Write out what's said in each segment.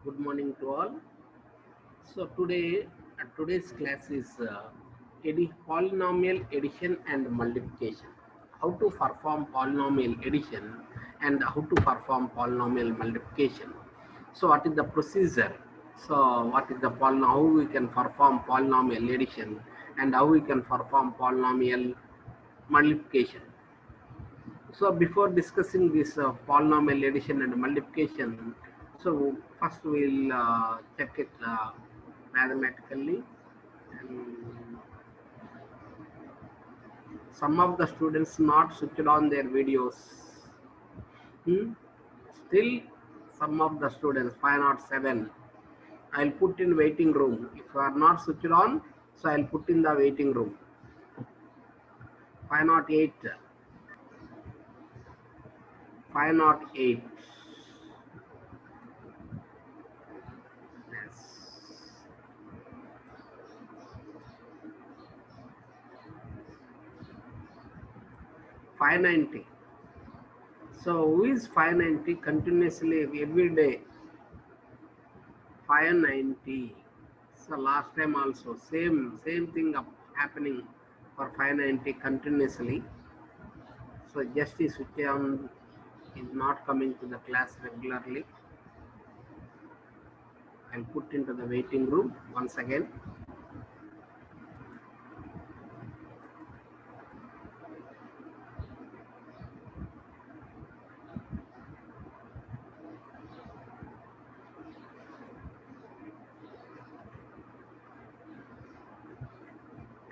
Good morning to all. So today's class is polynomial addition and multiplication. How to perform polynomial addition and how to perform polynomial multiplication. So what is the procedure? So what is the how we can perform polynomial addition and how we can perform polynomial multiplication. So before discussing this polynomial addition and multiplication, so first we'll check it mathematically. And some of the students not switched on their videos. Still, some of the students 507. I'll put in waiting room. If you are not switched on, so I'll put in the waiting room. 508. 508. Yes. 590. So who is 590 continuously every day? 590. So last time also same thing happening for 590 continuously. So just is switch on is not coming to the class regularly. I'll put into the waiting room once again.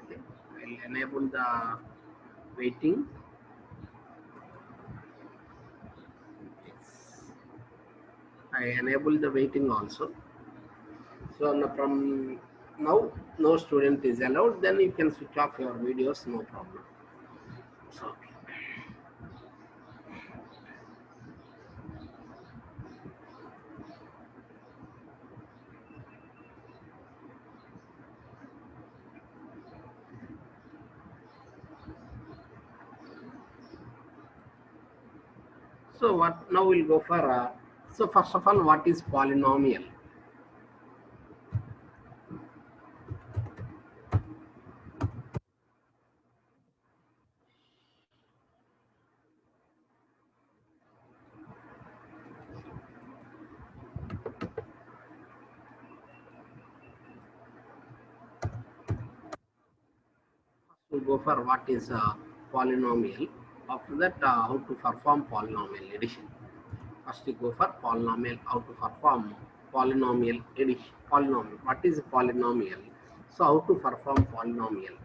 Okay. I'll enable the waiting. I enable the waiting also. So from now, no student is allowed. Then you can switch off your videos, no problem. So, so what now we'll go for. So first of all, what is polynomial? We'll go for what is polynomial. After that, how to perform polynomial addition. First, we go for polynomial. How to perform polynomial addition? Polynomial. What is polynomial? So how to perform polynomial?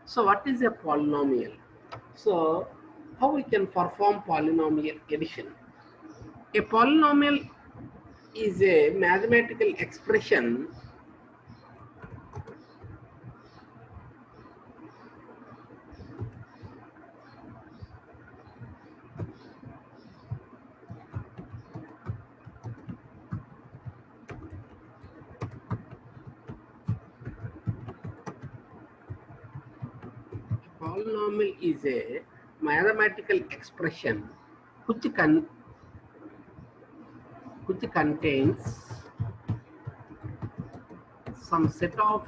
So what is a polynomial? So how we can perform polynomial addition? A polynomial is a mathematical expression polynomial is a mathematical expression which contains some set of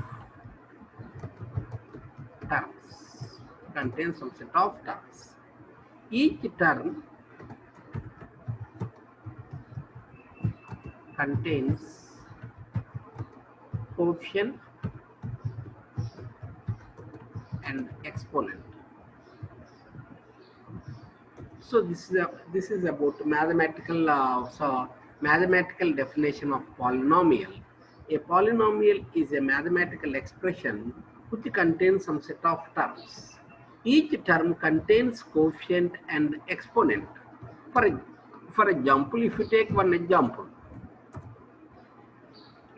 terms. Contains some set of terms. Each term contains coefficient and exponent. So this is about mathematical mathematical definition of polynomial. A polynomial is a mathematical expression which contains some set of terms. Each term contains coefficient and exponent. For example, if you take one example,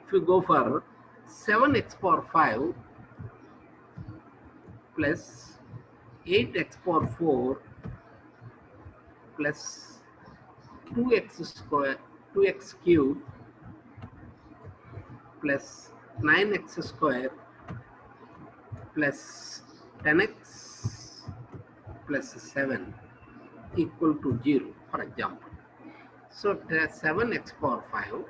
if you go for 7x power 5 plus 8x power 4 plus 2x square 2x cube plus 9x square plus 10x plus 7 equal to 0, for example. So 7x power 5,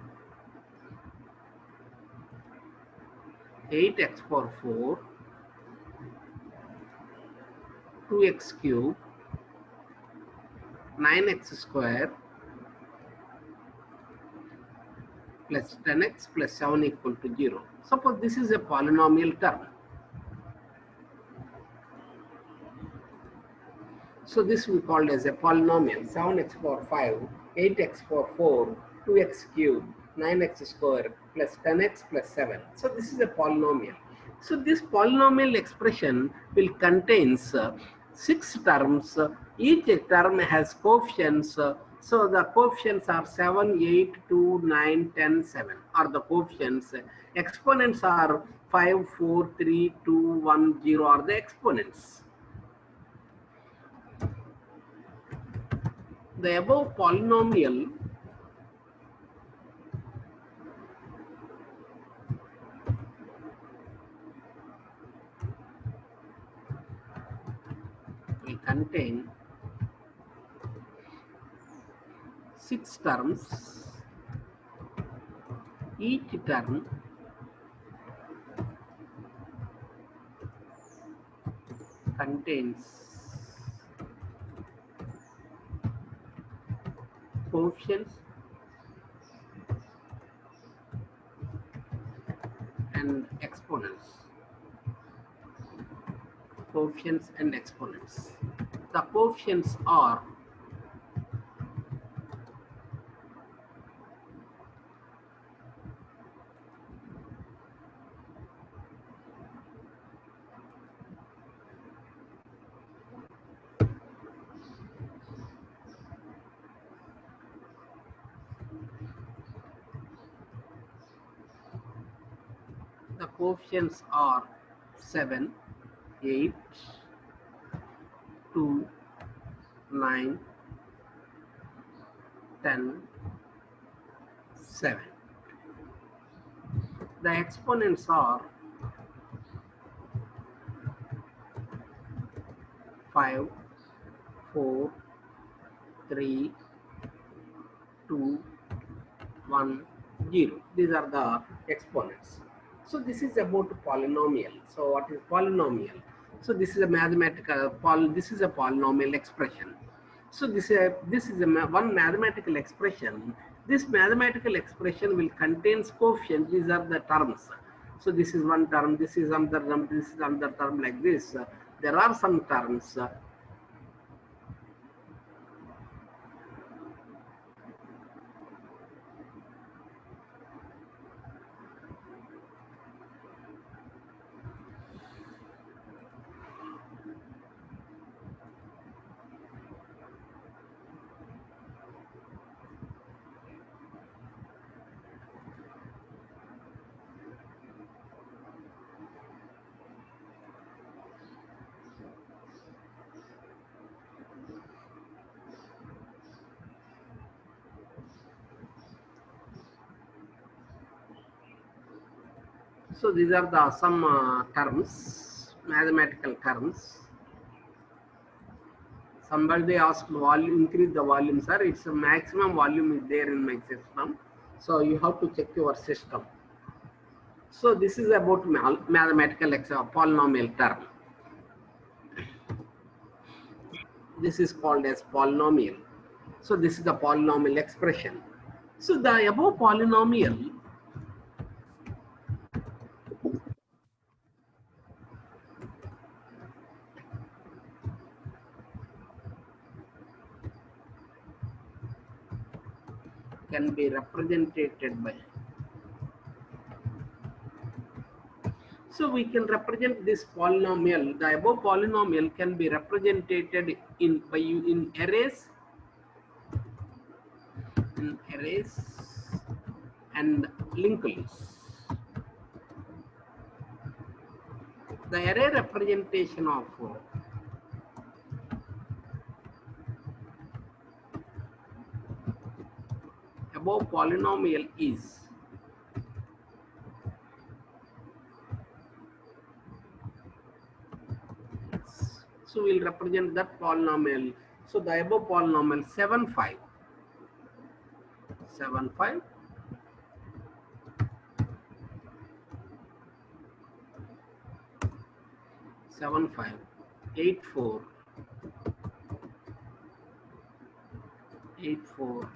8x power 4, 2x cube, 9x square plus 10x plus 7 equal to 0. Suppose this is a polynomial term. So this we called as a polynomial. 7x power 5, 8x power 4, 2x cube, 9x square plus 10x plus 7. So this is a polynomial. So this polynomial expression will contains 6 terms. Each term has coefficients. So the coefficients are 7, 8, 2, 9, 10, 7 are the coefficients. Exponents are 5, 4, 3, 2, 1, 0 are the exponents. The above polynomial will contain 6 terms. Each term contains coefficients and exponents. Coefficients and exponents. The coefficients are the coefficients are 7, 8, 2, 9, 10, 7. The exponents are 5, 4, 3, 2, 1, 0. These are the exponents. So this is about polynomial. So what is polynomial? So this is a mathematical this is a polynomial expression. So this is one mathematical expression. This mathematical expression will contain coefficients. These are the terms. So this is one term, this is another term, this is another term, like this. There are some terms. So these are the some terms, mathematical terms. Somebody asked volume, increase the volume, sir. It's a maximum volume is there in my system. So you have to check your system. So this is about mathematical polynomial term. This is called as polynomial. So this is the polynomial expression. So the above polynomial can be represented by. So we can represent this polynomial. The above polynomial can be represented in arrays, and linked lists. The array representation of above polynomial is So we'll represent that polynomial. So the above polynomial 7 5 7 5 7 5 8 4 8 4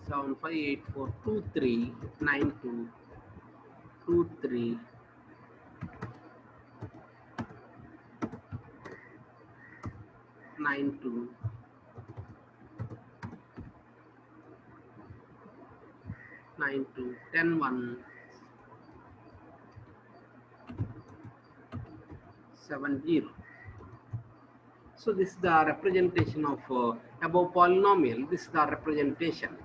7 5 8 4 2 3 9 2 2 3 9 2 9 2 10 1 7 0. So this is the representation of above polynomial. This is the representation.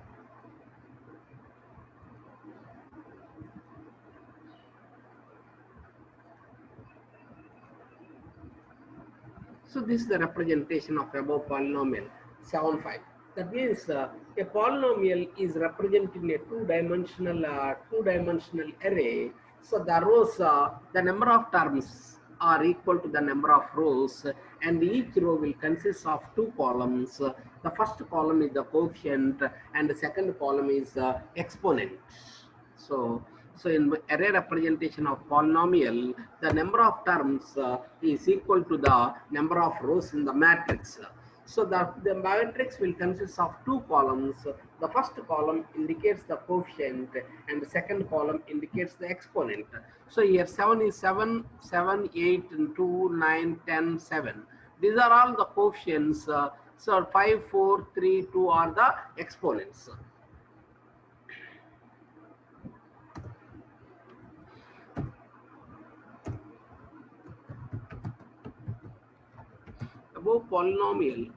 So this is the representation of above polynomial 7 5. That means a polynomial is represented in a two-dimensional array. So the rows, the number of terms are equal to the number of rows, and each row will consist of two columns. The first column is the coefficient, and the second column is exponent. So in array representation of polynomial, the number of terms is equal to the number of rows in the matrix. So the matrix will consist of two columns. The first column indicates the coefficient, and the second column indicates the exponent. So here 7 is 7, 7, 8, and 2, 9, 10, 7. These are all the coefficients. So 5, 4, 3, 2 are the exponents. Above polynomial,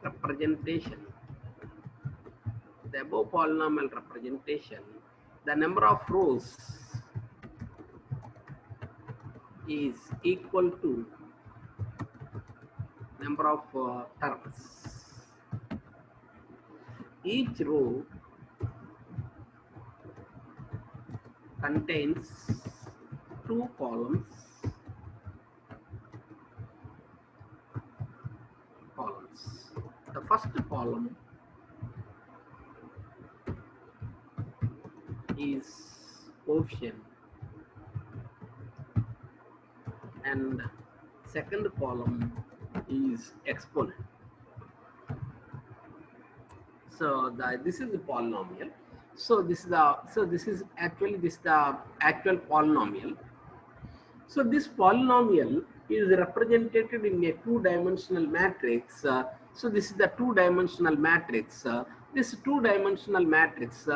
representation, the above polynomial representation, the number of rows is equal to number of terms. Each row contains two columns. The first column is coefficient, and second column is exponent. So this is the polynomial. So this is the this is the actual polynomial. So this polynomial is represented in a two-dimensional matrix. So this is the two-dimensional matrix. This two-dimensional matrix.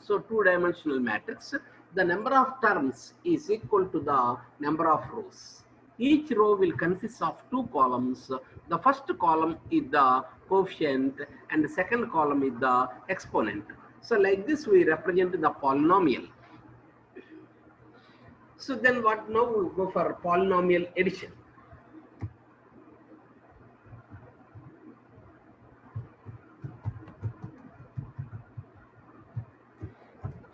So two-dimensional matrix. The number of terms is equal to the number of rows. Each row will consist of two columns. The first column is the coefficient, and the second column is the exponent. So like this we represent the polynomial. So then what now we go for polynomial addition.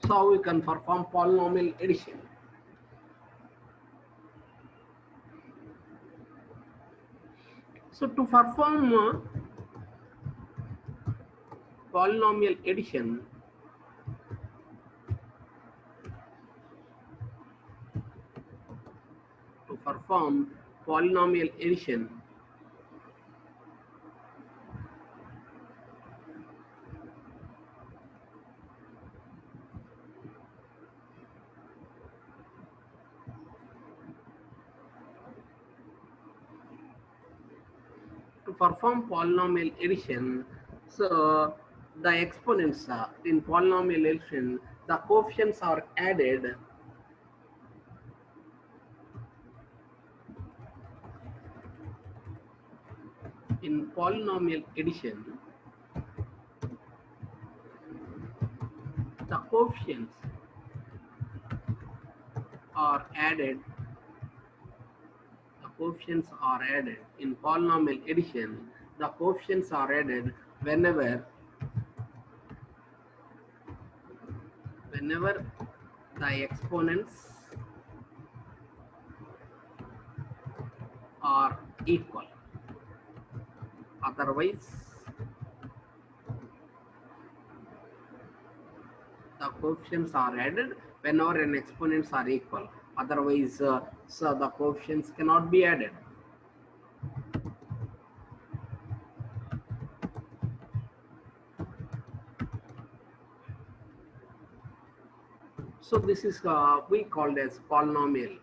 So how we can perform polynomial addition. So to perform polynomial addition, so the exponents in polynomial addition, the coefficients are added in polynomial addition. The coefficients are added coefficients are added in polynomial addition. The coefficients are added whenever the exponents are equal. Otherwise, the coefficients are added whenever n exponents are equal. Otherwise, so the coefficients cannot be added. So this is we called as polynomial.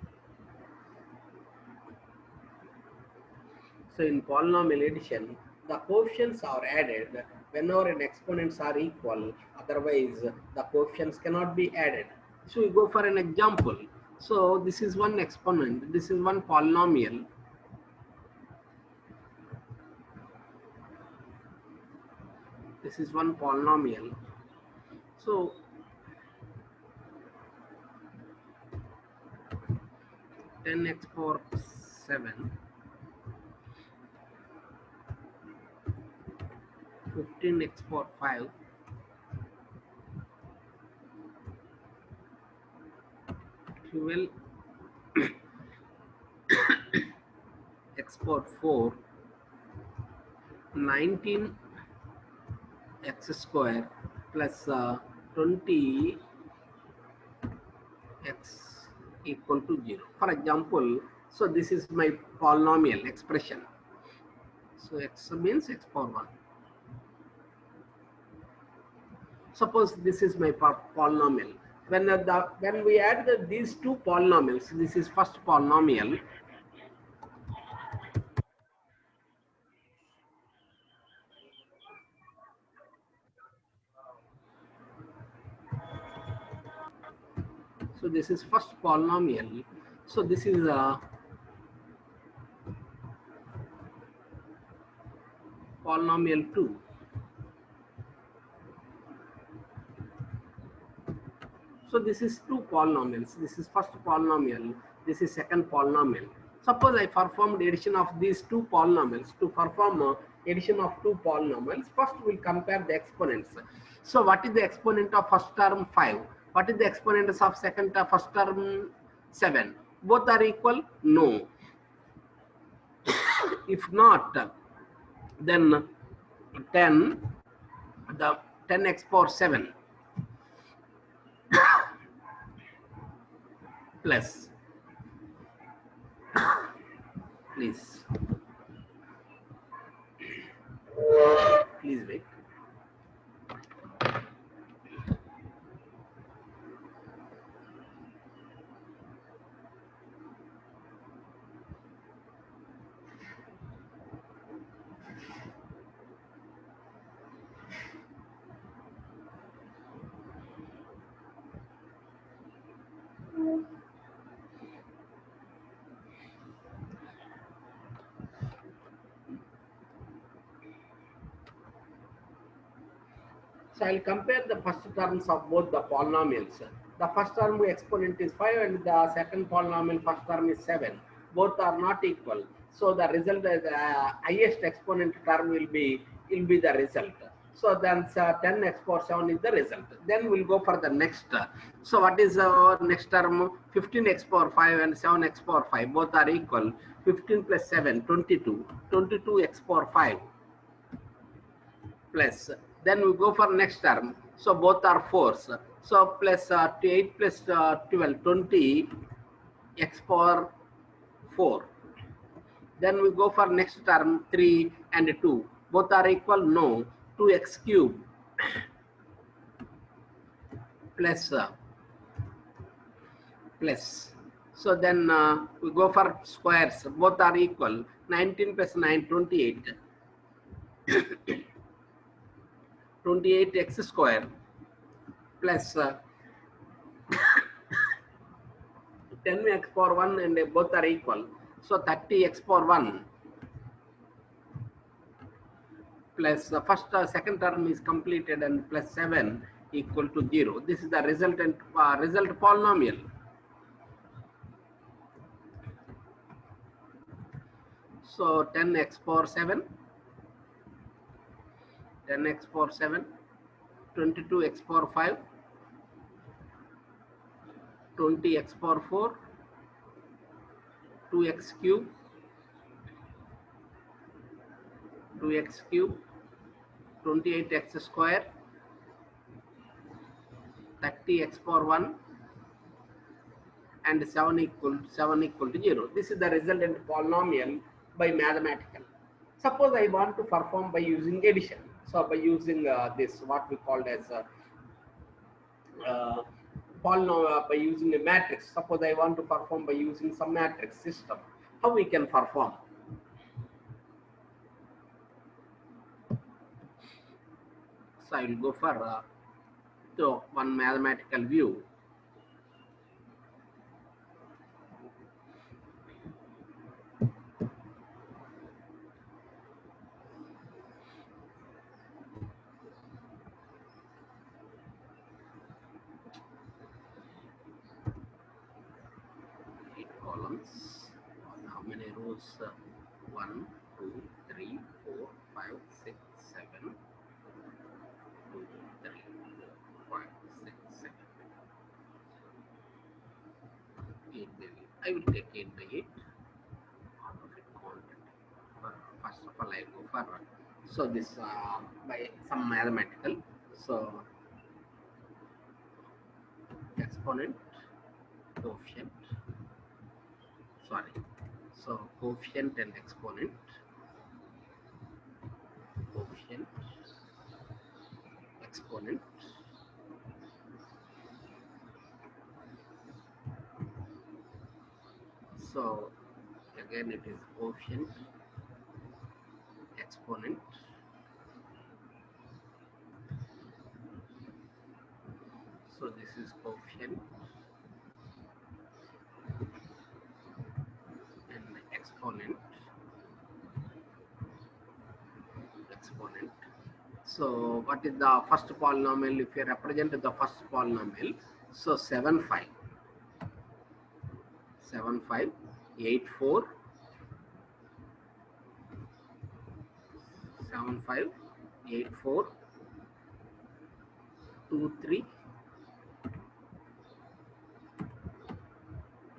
So in polynomial addition, the coefficients are added whenever n exponents are equal. Otherwise, the coefficients cannot be added. So we go for an example. So this is one exponent. This is one polynomial. This is one polynomial. So 10x power 7, 15x power 5, 12 x power 4, 19 x square plus 20 x equal to 0. For example, so this is my polynomial expression. So x means x power 1. Suppose this is my polynomial. When we add these two polynomials, this is first polynomial. So this is first polynomial. So this is a polynomial 2. So this is two polynomials. This is first polynomial. This is second polynomial. Suppose I performed addition of these two polynomials. To perform addition of two polynomials, first we'll compare the exponents. So what is the exponent of first term? 5. What is the exponent of first term? 7. Both are equal? No. If not, then 10, the 10x power 7 plus, please wait. So I'll compare the first terms of both the polynomials. The first term exponent is 5 and the second polynomial first term is 7. Both are not equal. So the result, the highest exponent term will be the result. So then 10x power 7 is the result. Then we'll go for the next. So what is our next term? 15x power 5 and 7x power 5. Both are equal. 15 plus 7, 22. 22x power 5 plus, then we go for next term. So both are 4s. So plus 8 plus 12, 20 x power 4. Then we go for next term 3 and 2. Both are equal? No. 2x cube plus plus. So then we go for squares. Both are equal. 19 plus 9, 28. 28x square plus 10x power 1 and both are equal. So 30x power 1 plus the second term is completed and plus 7 equal to 0. This is the resultant result polynomial. So 10x power 7, 10x power 7, 22x power 5, 20x power 4, 2x cube, 2x cube, 28x square, 30x power 1, and 7 equal to 0. This is the resultant polynomial by mathematical. Suppose I want to perform by using addition. So by using this, what we called as uh, polynomial, by using a matrix. Suppose I want to perform by using some matrix system. How we can perform? So I will go for one mathematical view. Columns. How many rows? 1, 2, 3, 4, 5, 6, 7, 2, 3, 4, 5, 6, 7, 8 by 8. I will take 8 by 8 out of it quantity. First of all, I go for so this by some mathematical. So exponent, coefficient, sorry. So coefficient and exponent, coefficient, exponent. So again it is coefficient, exponent. So this is coefficient and exponent. So what is the first polynomial? If you represent the first polynomial, so 7, 5, 7, 5, 8, 4, 7, 5, 8, 4, 2, 3,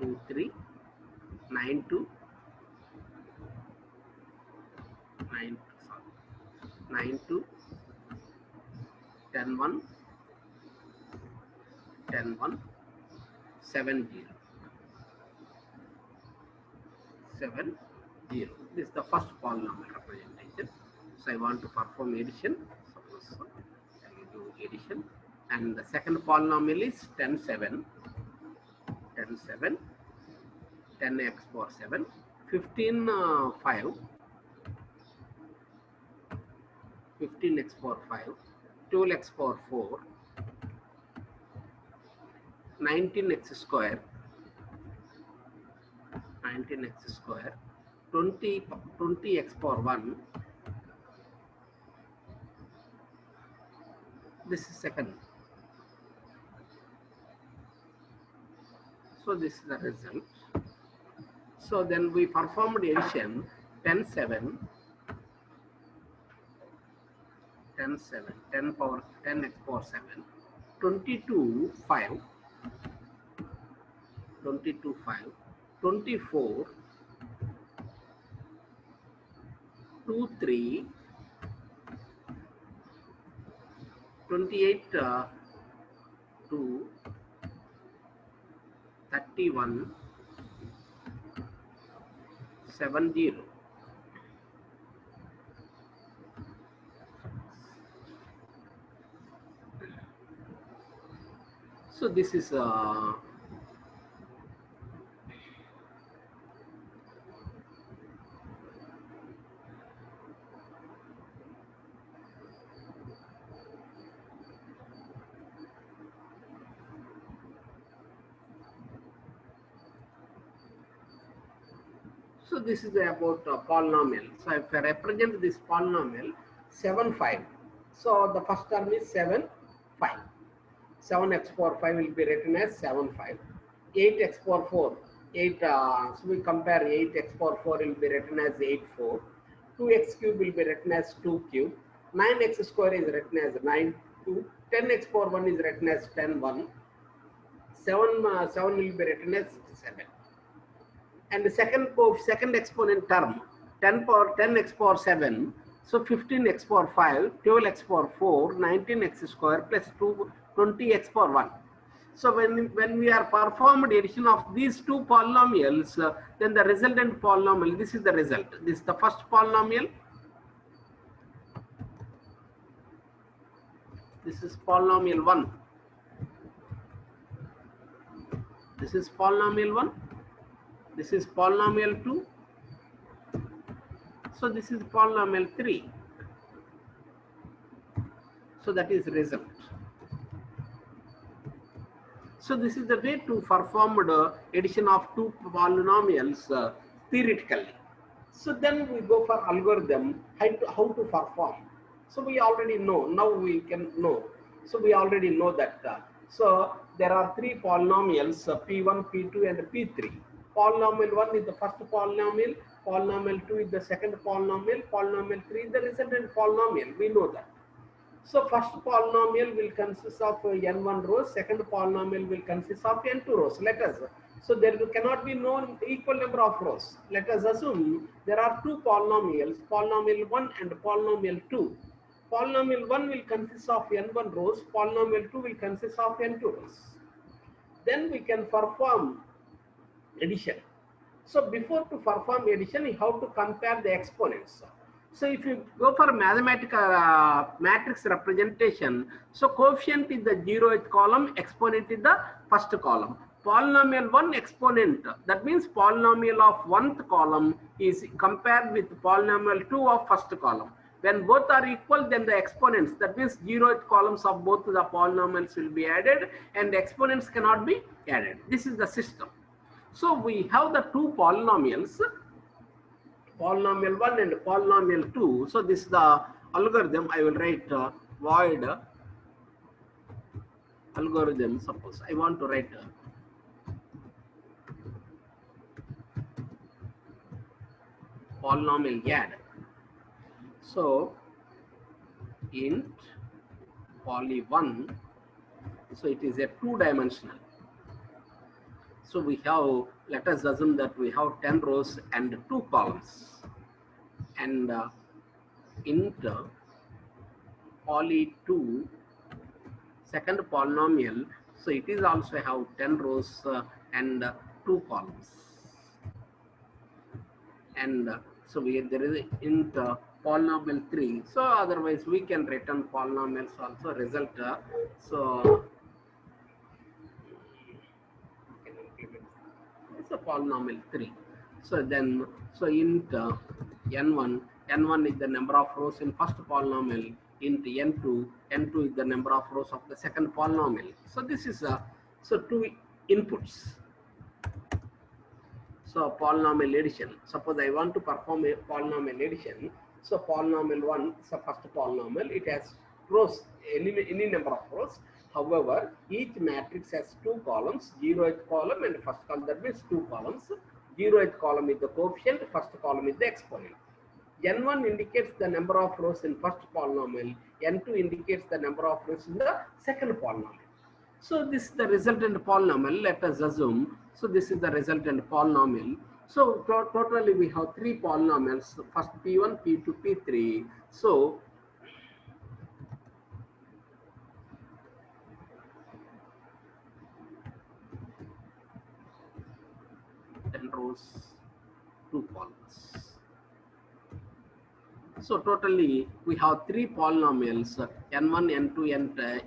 2, 3, 9, 2, 9, sorry, 9, 2, 10, 1, 10, 1, 7, 0, 7, 0. This is the first polynomial representation. So I want to perform addition. Suppose so, I will do addition. And the second polynomial is 10, 7, 10, 7, 10x power 7, 15, 5, 15x power 5, 12x power 4, 19x square, 19x square, 20x power 1. This is second. So this is the result. So then we performed addition 10, 7, 10, 7, 10 power 10x power 7, 22, 5, 22, 5, 24, 2, 3, 28, 2, 31, 7, 0. So this is so this is about polynomial. So if I represent this polynomial 7, 5. So the first term is 7, 5. 7x power 5 will be written as 7, 5. 8x power 4. 8, so we compare 8x power 4 will be written as 8 4, 2x cube will be written as 2 cube, 9x square is written as 9 2, 10x power 1 is written as 10 1, 7 will be written as 7. And the second exponent term 10x power 7, so 15x power 5, 12x power 4, 19x square plus 2, 20x power 1. So when we are performed addition of these two polynomials, then the resultant polynomial, this is the result. This is the first polynomial. This is polynomial 1. This is polynomial 1. This is polynomial 2. So this is polynomial 3. So that is result. So this is the way to perform the addition of two polynomials theoretically. So then we go for algorithm, how to perform. So we already know, now we can know. So we already know that. So there are three polynomials, P1, P2 and P3. Polynomial 1 is the first polynomial, polynomial 2 is the second polynomial, polynomial 3 is the resultant polynomial, we know that. So first polynomial will consist of n1 rows, second polynomial will consist of n2 rows. Let us, so there cannot be no equal number of rows. Let us assume there are two polynomials, polynomial 1 and polynomial 2. Polynomial 1 will consist of n1 rows, polynomial 2 will consist of n2 rows. Then we can perform addition. So before to perform addition, you have to compare the exponents. So if you go for mathematical matrix representation, so coefficient is the 0th column, exponent is the first column. Polynomial 1 exponent, that means polynomial of 1th column is compared with polynomial 2 of first column. When both are equal, then the exponents, that means 0th columns of both the polynomials will be added and exponents cannot be added. This is the system. So we have the two polynomials, polynomial 1 and polynomial 2. So this is the algorithm. I will write void algorithm. Suppose I want to write polynomial add. So int poly 1, so it is a two-dimensional. So we have, let us assume that we have 10 rows and 2 columns, and int poly 2 second polynomial, so it is also have 10 rows and 2 columns, and so there is int polynomial 3. So otherwise we can return polynomials also result. So it's a polynomial 3. So then, so int n1 is the number of rows in first polynomial, int n2 is the number of rows of the second polynomial. So this is so two inputs. So polynomial addition, suppose I want to perform a polynomial addition. So polynomial 1 is the first polynomial, it has rows, any number of rows. However, each matrix has 2 columns, 0th column and first column, that means 2 columns. 0th column is the coefficient, first column is the exponent. n1 indicates the number of rows in first polynomial, n2 indicates the number of rows in the second polynomial. So this is the resultant polynomial, let us assume. So this is the resultant polynomial. So totally we have 3 polynomials, first P1, P2, P3. So rows, 2 columns. So totally we have 3 polynomials, n1, n2,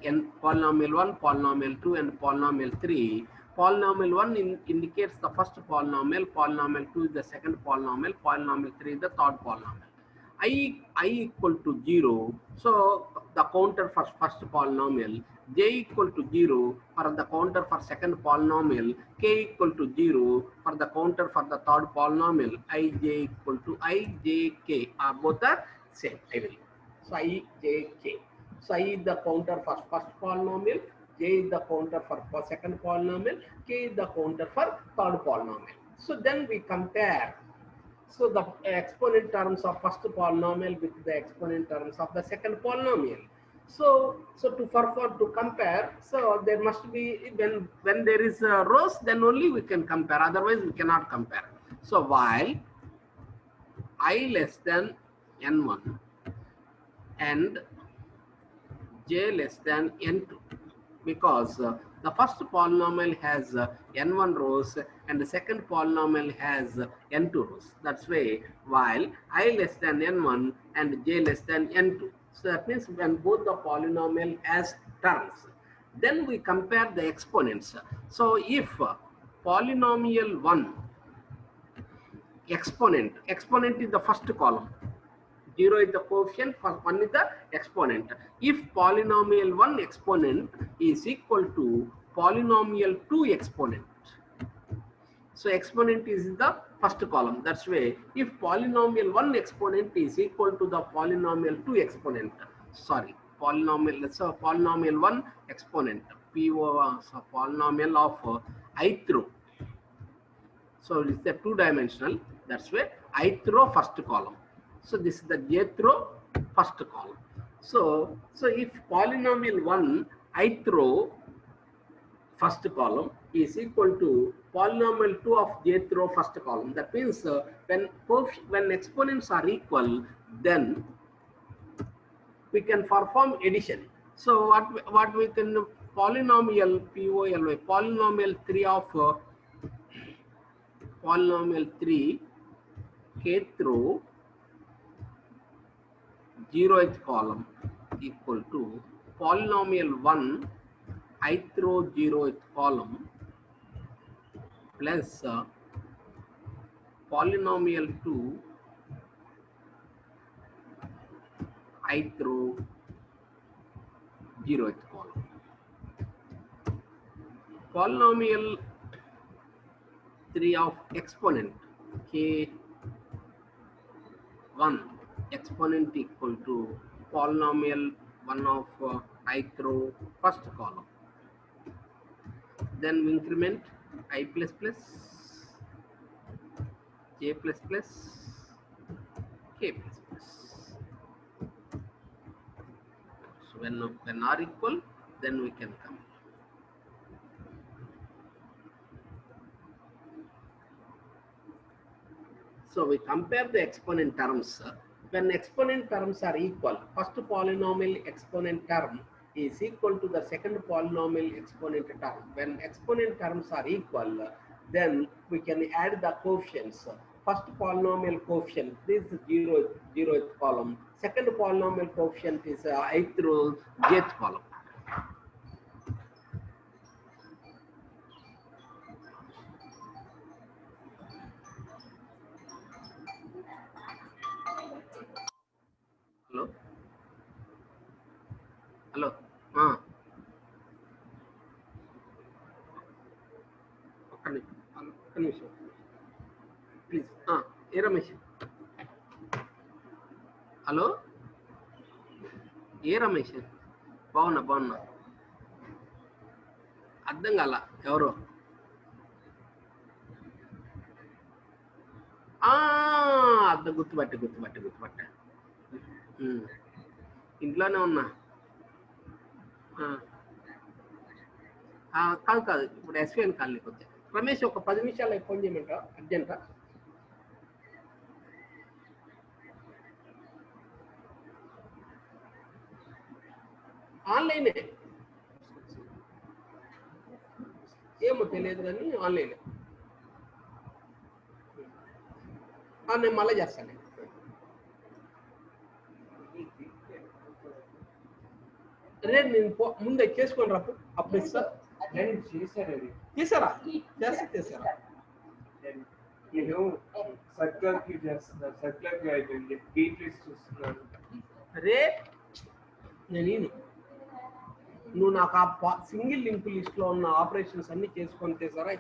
n polynomial 1, polynomial 2 and polynomial 3. Polynomial 1 indicates the first polynomial, polynomial 2 is the second polynomial, polynomial 3 is the third polynomial. I equal to 0, so the counter for first polynomial, j equal to 0 for the counter for second polynomial, k equal to 0 for the counter for the third polynomial, ij equal to I, j, k are both are same, I will. So I, j, k. So I is the counter for first polynomial, j is the counter for second polynomial, k is the counter for third polynomial. So then we compare. So the exponent terms of first polynomial with the exponent terms of the second polynomial. So to compare, so there must be, when there is rows, then only we can compare. Otherwise, we cannot compare. So while I less than n1 and j less than n2, because the first polynomial has n1 rows and the second polynomial has n2 rows. That's why while I less than n1 and j less than n2. So that means when both the polynomial has terms, then we compare the exponents. So if polynomial 1 exponent is the first column, 0 is the coefficient, 1 is the exponent. If polynomial 1 exponent is equal to polynomial 2 exponent, so exponent is the first column. That's why if polynomial 1 exponent is equal to the polynomial 2 exponent, polynomial 1 exponent, PO, so polynomial of ith row. So it's a two-dimensional. That's why ith row first column. So this is the jth row first column. So if polynomial 1 ith row first column is equal to polynomial 2 of jth row first column, that means when exponents are equal, then we can perform addition. So what we can, polynomial POLY, polynomial 3 of polynomial 3 kth row 0th column equal to polynomial 1 ith row 0th column plus polynomial 2 ith row 0th column. Polynomial 3 of exponent k1 exponent equal to polynomial 1 of ith row first column. Then we increment I plus plus, j plus plus, k plus plus. So when r equal, then we can come. So we compare the exponent terms. When exponent terms are equal, first polynomial exponent term is equal to the second polynomial exponent term. When exponent terms are equal, then we can add the coefficients. First polynomial coefficient, this is 0th column. Second polynomial coefficient is ith row jth column. Hello? Hello? Please. ఏ Ramesh? Hello, ఏ రమేష్? బాగున్నా. అర్థం కాల ఎవరు? అర్థం గుర్తుపట్ట. ఇంట్లోనే ఉన్నా. కాదు, ఇప్పుడు ఎస్విఎన్ కాలనీకి వచ్చా. రమేష్, ఒక 10 నిమిషాలు ఫోన్ చేయమంటారా? అర్జెంటా? ఆన్లైనే, ఏమో తెలియదు కానీ ఆన్లైనే. నేను మళ్ళీ చేస్తాను. రేపు నేను ముందే చేసుకొని రాపు, అప్పుడు ఇస్తా. చేశారా? చేశారా? నేను సర్క్యులర్కి చేస్తున్నాను, సర్క్యులర్కి అయిపోయింది, గేట్ లిస్ట్ చూస్తున్నాను. రే నువ్వు నాకు ఆ సింగిల్ లింక్ లిస్ట్ లో ఉన్న ఆపరేషన్స్ అన్ని చేసుకొని చేశారా?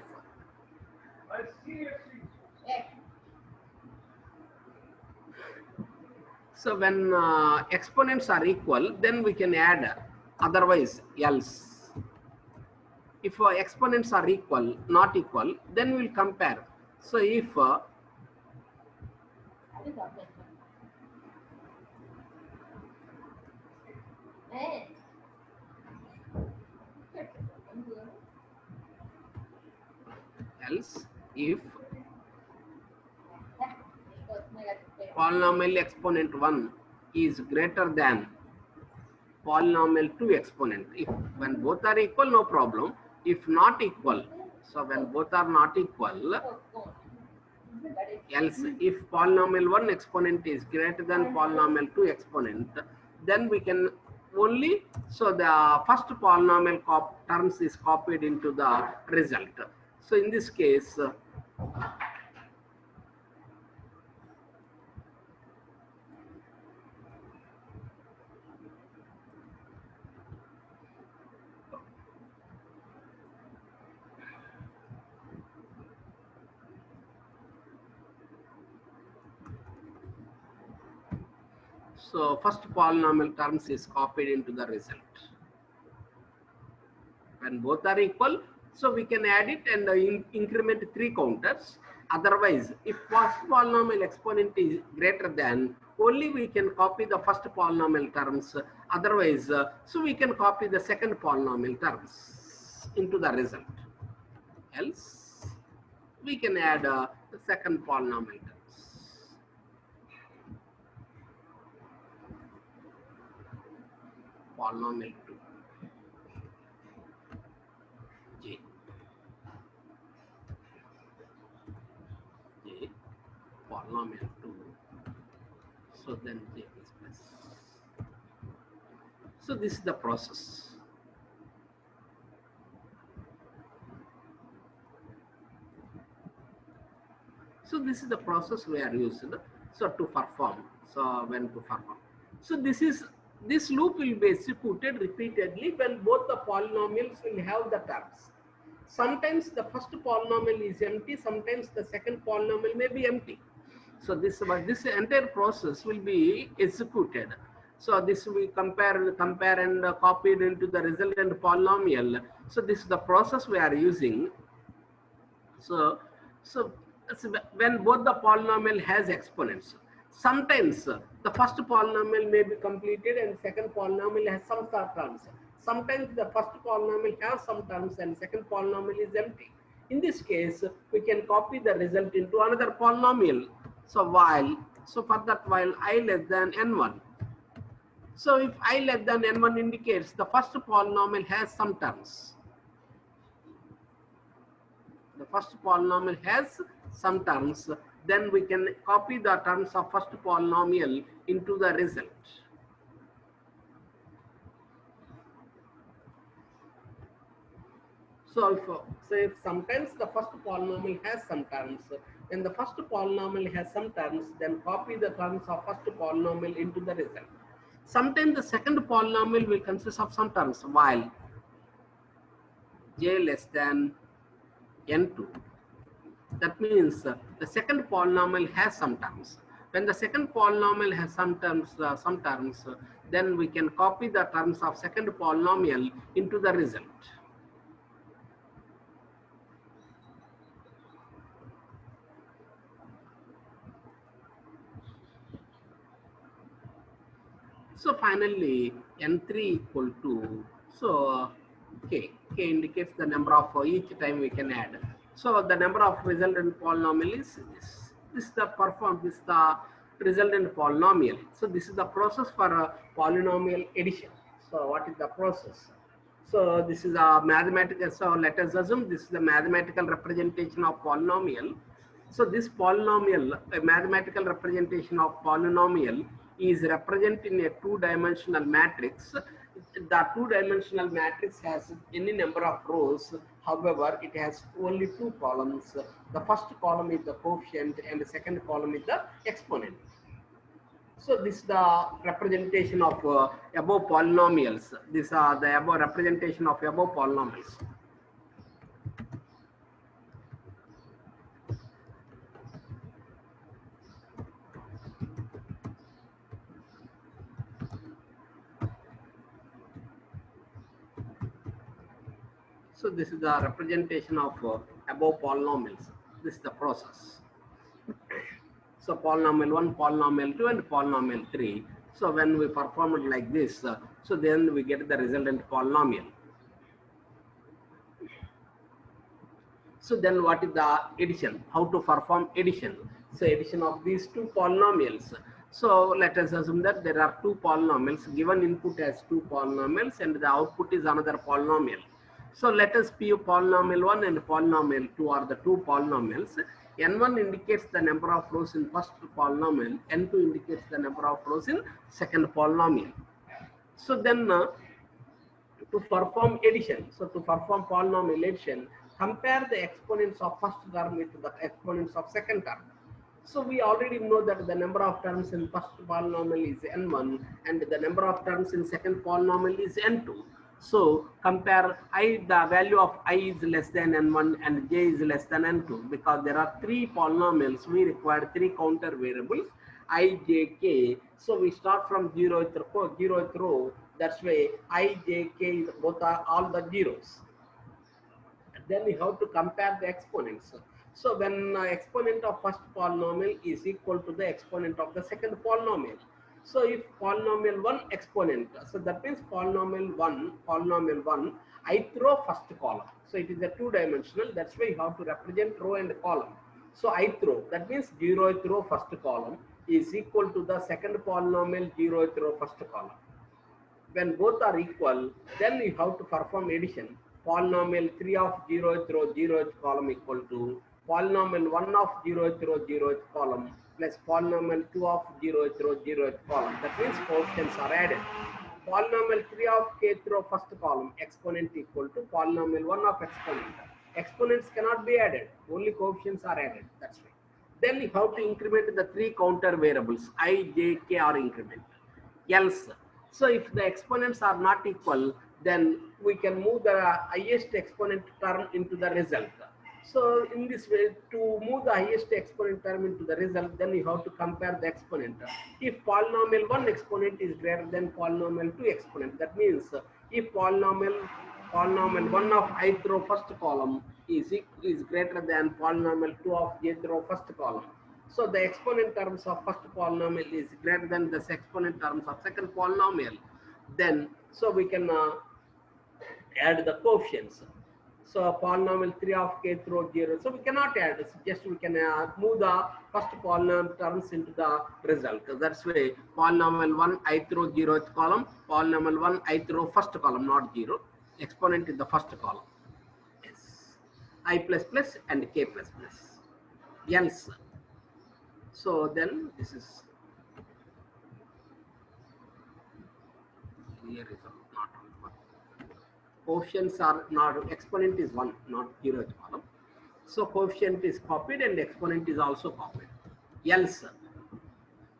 So when exponents are equal, then we can add, otherwise else. if exponents are equal, not equal, then we'll compare. So if else if polynomial exponent 1 is greater than polynomial 2 exponent. If when both are equal, no problem. If not equal, so when both are not equal, else if polynomial 1 exponent is greater than polynomial 2 exponent, then we can only, so the first polynomial terms is copied into the result. So in this case, so first polynomial terms is copied into the result. When both are equal, so we can add it and increment 3 counters. Otherwise, if first polynomial exponent is greater than, only we can copy the first polynomial terms. Otherwise, so we can copy the second polynomial terms into the result. Else, we can add the second polynomial terms. Polynomial 2. J. J. Polynomial 2. So then J is plus. So this is the process. So this is the process we are used, so to perform. So when to perform. So this loop will be executed repeatedly when both the polynomials will have the terms. Sometimes the first polynomial is empty, sometimes the second polynomial may be empty. So this entire process will be executed. So this we compare and copied into the resultant polynomial. So this is the process we are using. So, so when both the polynomial has exponents, sometimes the first polynomial may be completed and second polynomial has some terms. Sometimes the first polynomial has some terms and second polynomial is empty. In this case, we can copy the result into another polynomial. So for that while I less than n1. So if I less than n1 indicates the first polynomial has some terms. The first polynomial has some terms, then we can copy the terms of first polynomial into the result. So if sometimes the first polynomial has some terms, when the first polynomial has some terms, then copy the terms of first polynomial into the result. Sometimes the second polynomial will consist of some terms while j less than n2. That means the second polynomial has some terms. When the second polynomial has some terms, then we can copy the terms of second polynomial into the result. So finally, n3 equal to, so k indicates the number of each time we can add. So the number of resultant polynomial is this. This is the resultant polynomial. So this is the process for polynomial addition. So what is the process? So this is a mathematical, so let us assume this is the mathematical representation of polynomial. So this polynomial, a mathematical representation of polynomial is represented in a two-dimensional matrix. The two-dimensional matrix has any number of rows. However, it has only two columns. The first column is the coefficient and the second column is the exponent. So this is the representation of above polynomials. These are the above representation of above polynomials. So this is the representation of above polynomials. This is the process. So polynomial 1, polynomial 2 and polynomial 3. So when we perform it like this, so then we get the resultant polynomial. So then what is the addition? How to perform addition? So addition of these two polynomials. So let us assume that there are two polynomials. Given input has two polynomials and the output is another polynomial. So let us PU polynomial 1 and polynomial 2 are the two polynomials. N1 indicates the number of rows in first polynomial. N2 indicates the number of rows in second polynomial. So then to perform addition, so to perform polynomial addition, compare the exponents of first term with the exponents of second term. So we already know that the number of terms in first polynomial is n1 and the number of terms in second polynomial is n2. So compare the value of I is less than n1 and j is less than n2 because there are three polynomials. We require three counter variables I, j, k. So we start from zeroth row. That's why I, j, k both are all the zeros. Then we have to compare the exponents. So when exponent of first polynomial is equal to the exponent of the second polynomial. So if polynomial 1 exponent, so that means polynomial 1, I throw first column. So it is a two-dimensional, that's why you have to represent row and column. So I throw, that means 0th row first column is equal to the second polynomial 0th row first column. When both are equal, then we have to perform addition. Polynomial 3 of 0th row 0th column equal to polynomial 1 of 0th row 0th column plus polynomial 2 of 0th row 0th column. That means coefficients are added. Polynomial 3 of kth row first column exponent equal to polynomial 1 of exponent. Exponents cannot be added, only coefficients are added. That's right. Then we have to increment the three counter variables I, j, k are increment. Else, so if the exponents are not equal, then we can move the highest exponent term into the result. So in this way, to move the highest exponent term into the result, then we have to compare the exponent. If polynomial 1 exponent is greater than polynomial 2 exponent, that means if polynomial 1 of ith row first column is greater than polynomial 2 of jth row first column. So the exponent terms of first polynomial is greater than the exponent terms of second polynomial. Then, so we can add the coefficients. So polynomial 3 of kth row 0. So we cannot add, just we can move the first polynomial terms into the result. That's why polynomial 1 ith row 0th column, polynomial 1 ith row first column, not 0. Exponent in the first column. Yes. I plus plus and k plus plus. Else. So then this is here is not one. Coefficients are not, exponent is 1, not 0th column. So coefficient is copied and exponent is also copied. Else.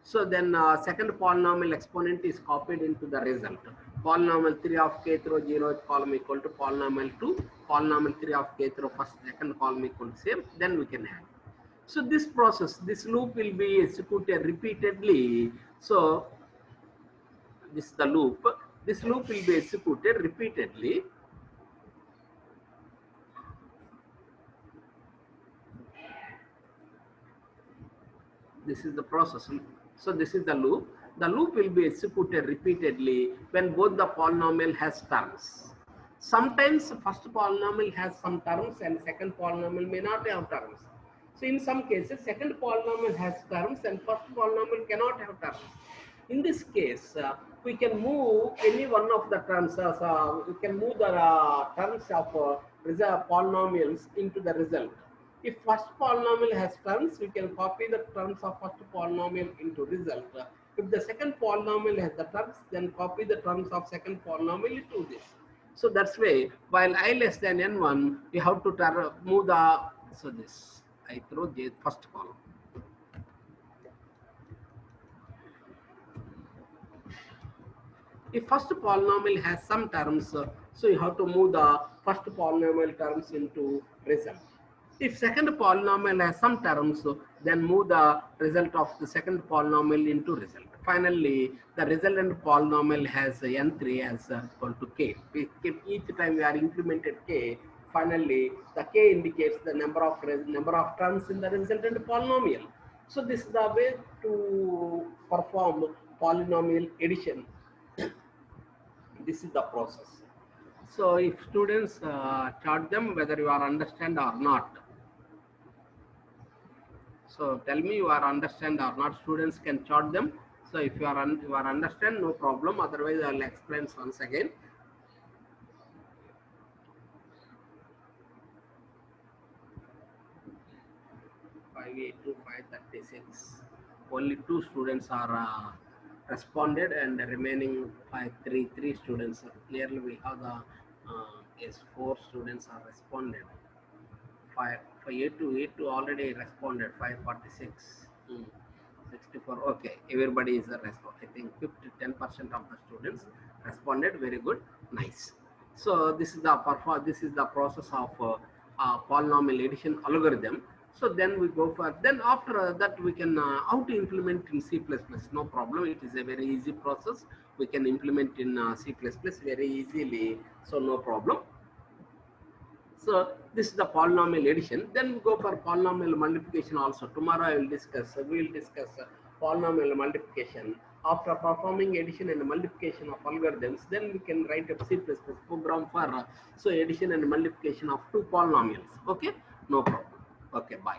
So then second polynomial exponent is copied into the result. Polynomial 3 of kth row 0th column equal to polynomial 2. Polynomial 3 of kth row first second column equal to same. Then we can add. So this process, this loop will be executed repeatedly. So this is the loop. This loop will be executed repeatedly. This is the process. So this is the loop. The loop will be executed repeatedly when both the polynomial has terms. Sometimes first polynomial has some terms and second polynomial may not have terms. So in some cases, second polynomial has terms and first polynomial cannot have terms. In this case, we can move any one of the terms. We can move the terms of polynomials into the result. If first polynomial has terms, we can copy the terms of first polynomial into result. If the second polynomial has the terms, then copy the terms of second polynomial into this. So that's way, while I less than n1, we have to move the, so this, I throw the first column. If first polynomial has some terms, so you have to move the first polynomial terms into result. If second polynomial has some terms, then move the result of the second polynomial into result. Finally, the resultant polynomial has n3 as equal to k. Each time we are incremented k, finally the k indicates the number of terms in the resultant polynomial. So this is the way to perform polynomial addition. This is the process. So if students chart them whether you are understand or not. So tell me you are understand or not. Students can chart them. So if you are understand, no problem. Otherwise, I will explain once again. Five eight two 536. Only two students are responded, and the remaining 533 students. Clearly, we have the yes, 4 students are responded. 582 already responded. 546. 64. Okay, everybody is a respond. I think 10% of the students responded. Very good, nice. So this is the process of polynomial addition algorithm. So then we go for, then after that we can how to implement in C++. No problem. It is a very easy process. We can implement in C++ very easily. So no problem. So this is the polynomial addition. Then we go for polynomial multiplication also. Tomorrow I will discuss. We will discuss polynomial multiplication. After performing addition and multiplication of algorithms, then we can write a C++ program for so addition and multiplication of two polynomials. Okay, no problem. Okay, bye.